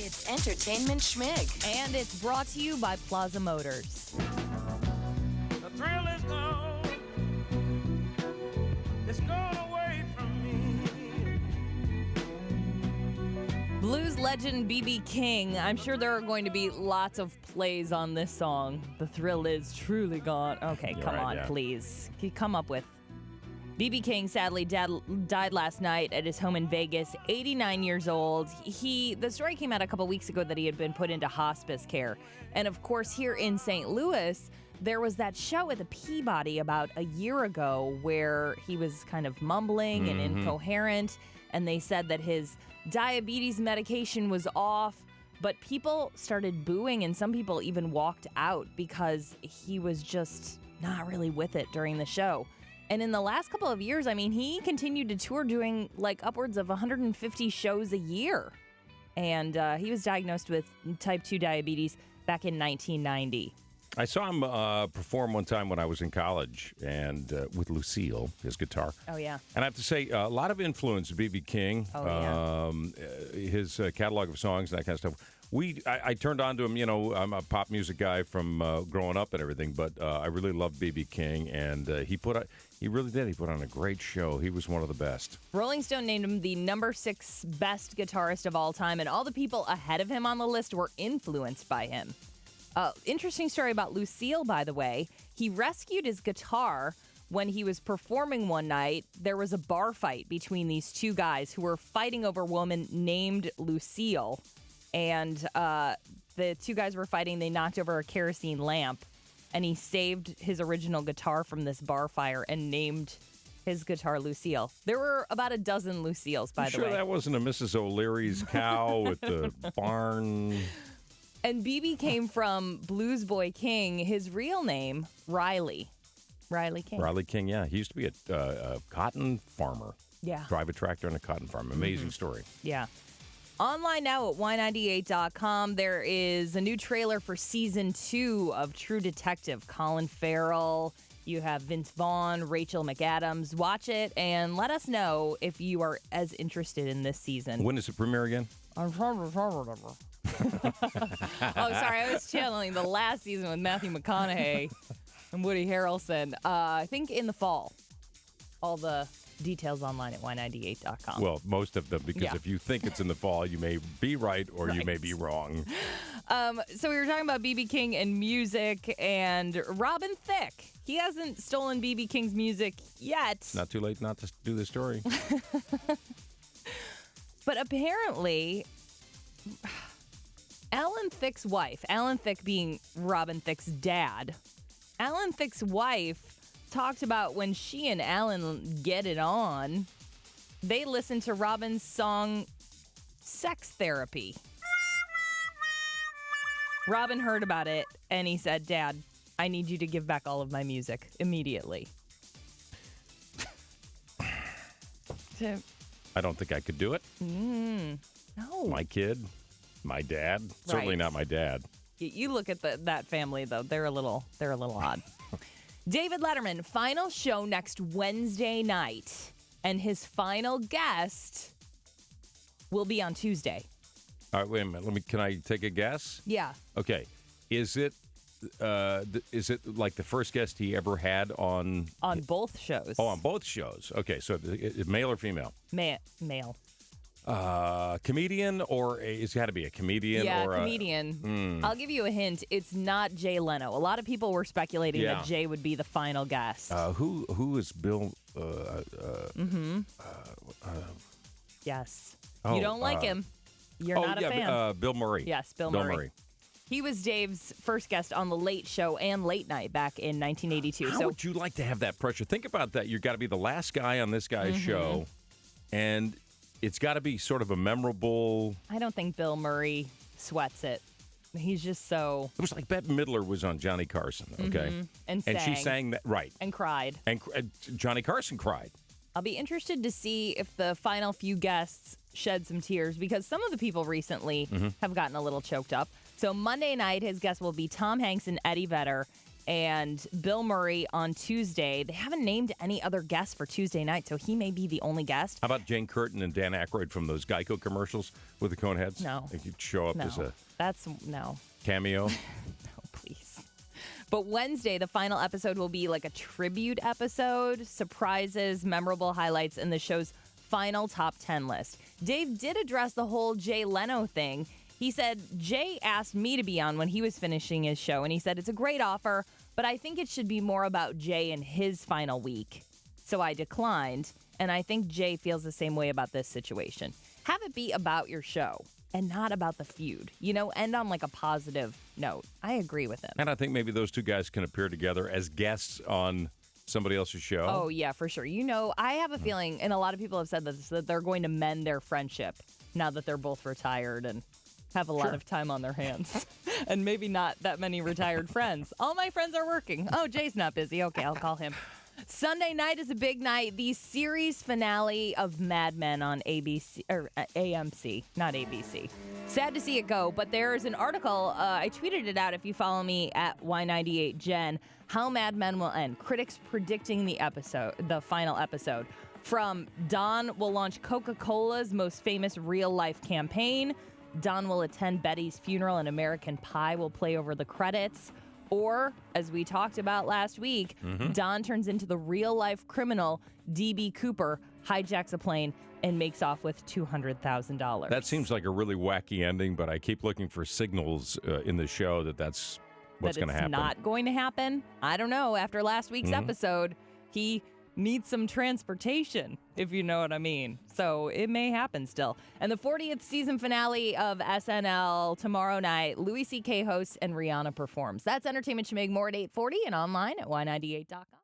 It's Entertainment Schmig. And it's brought to you by Plaza Motors. The thrill is gone. It's gone away from me. Blues legend B.B. King. I'm sure there are going to be lots of plays on this song. The thrill is truly gone. Okay, You're come right, on, yeah. please. Can you come up with... B.B. King sadly died last night at his home in Vegas, 89 years old. The story came out a couple weeks ago that he had been put into hospice care. And of course, here in St. Louis, there was that show at the Peabody about a year ago where he was kind of mumbling and incoherent. And they said that his diabetes medication was off. But people started booing, and some people even walked out because he was just not really with it during the show. And in the last couple of years, I mean, he continued to tour doing like upwards of 150 shows a year. And he was diagnosed with type 2 diabetes back in 1990. I saw him perform one time when I was in college and with Lucille, his guitar. Oh, yeah. And I have to say, a lot of influence, B.B. King. Oh, yeah. His catalog of songs and that kind of stuff. I turned on to him, I'm a pop music guy from growing up and everything, but I really loved B.B. King, and he really did. He put on a great show. He was one of the best. Rolling Stone named him the number 6 best guitarist of all time, and all the people ahead of him on the list were influenced by him. Interesting story about Lucille, by the way. He rescued his guitar when he was performing one night. There was a bar fight between these two guys who were fighting over a woman named Lucille. And the two guys were fighting. They knocked over a kerosene lamp, and he saved his original guitar from this bar fire and named his guitar Lucille. There were about a dozen Lucilles, by the way. Sure that wasn't a Mrs. O'Leary's cow at the barn? And BB came from Blues Boy King. His real name, Riley. Riley King. Riley King, yeah. He used to be a cotton farmer. Yeah. Drive a tractor on a cotton farm. Amazing story. Yeah. Online now at y98.com, there is a new trailer for season 2 of True Detective. Colin Farrell, you have Vince Vaughn, Rachel McAdams. Watch it and let us know if you are as interested in this season. When does it premiere again? Oh, sorry. I was channeling the last season with Matthew McConaughey and Woody Harrelson. I think in the fall. All the details online at y98.com. Well, most of them, because if you think it's in the fall, you may be right or you may be wrong. So we were talking about B.B. King and music, and Robin Thicke. He hasn't stolen B.B. King's music yet. Not too late not to do the story. But apparently, Alan Thicke's wife, Alan Thicke being Robin Thicke's dad, Alan Thicke's wife talked about when she and Alan get it on, they listen to Robin's song Sex Therapy. Robin heard about it, and he said, Dad, I need you to give back all of my music immediately. I don't think I could do it. No. My kid, my dad, certainly Right. not my dad. You look at that family, though. They're a little odd. David Letterman, final show next Wednesday night. And his final guest will be on Tuesday. All right, wait a minute. Can I take a guess? Yeah. Okay. Is it like the first guest he ever had on? On both shows. Oh, on both shows. Okay, so male or female? Male. Comedian, or it's got to be a comedian? Yeah, or comedian. I'll give you a hint. It's not Jay Leno. A lot of people were speculating that Jay would be the final guest. Who is Bill? Yes. Oh, you don't like him. You're not a fan. Bill Murray. Yes, Bill Murray. He was Dave's first guest on The Late Show and Late Night back in 1982. How would you like to have that pressure? Think about that. You've got to be the last guy on this guy's show, and it's got to be sort of a memorable... I don't think Bill Murray sweats it. He's just so... It was like Bette Midler was on Johnny Carson, okay? And she sang that, right. And cried. And Johnny Carson cried. I'll be interested to see if the final few guests shed some tears, because some of the people recently have gotten a little choked up. So Monday night, his guests will be Tom Hanks and Eddie Vedder. and Bill Murray on Tuesday. They haven't named any other guests for Tuesday night, so he may be the only guest. How about Jane Curtin and Dan Aykroyd from those Geico commercials with the cone heads? No. They could show up as a No. cameo. No, please. But Wednesday, the final episode will be like a tribute episode, surprises, memorable highlights, and the show's final top 10 list. Dave did address the whole Jay Leno thing. He said, Jay asked me to be on when he was finishing his show, and he said, it's a great offer, but I think it should be more about Jay and his final week. So I declined, and I think Jay feels the same way about this situation. Have it be about your show and not about the feud. End on like a positive note. I agree with him. And I think maybe those two guys can appear together as guests on somebody else's show. Oh, yeah, for sure. I have a feeling, and a lot of people have said this, that they're going to mend their friendship now that they're both retired and have a lot of time on their hands. And maybe not that many retired friends. All my friends are working. Oh, Jay's not busy. Okay, I'll call him. Sunday night is a big night. The series finale of Mad Men on ABC, or AMC, not ABC. Sad to see it go, but there's an article. I tweeted it out if you follow me at Y98Jen. How Mad Men will end. Critics predicting the final episode. From Don will launch Coca-Cola's most famous real-life campaign. Don will attend Betty's funeral and American Pie will play over the credits. Or, as we talked about last week, Don turns into the real-life criminal D.B. Cooper, hijacks a plane, and makes off with $200,000. That seems like a really wacky ending, but I keep looking for signals in the show that's what's going to happen. Not going to happen? I don't know. After last week's episode, he needs some transportation, if you know what I mean. So it may happen still. And the 40th season finale of SNL tomorrow night, Louis C.K. hosts and Rihanna performs. That's Entertainment Schmig, more at 8:40 and online at Y98.com.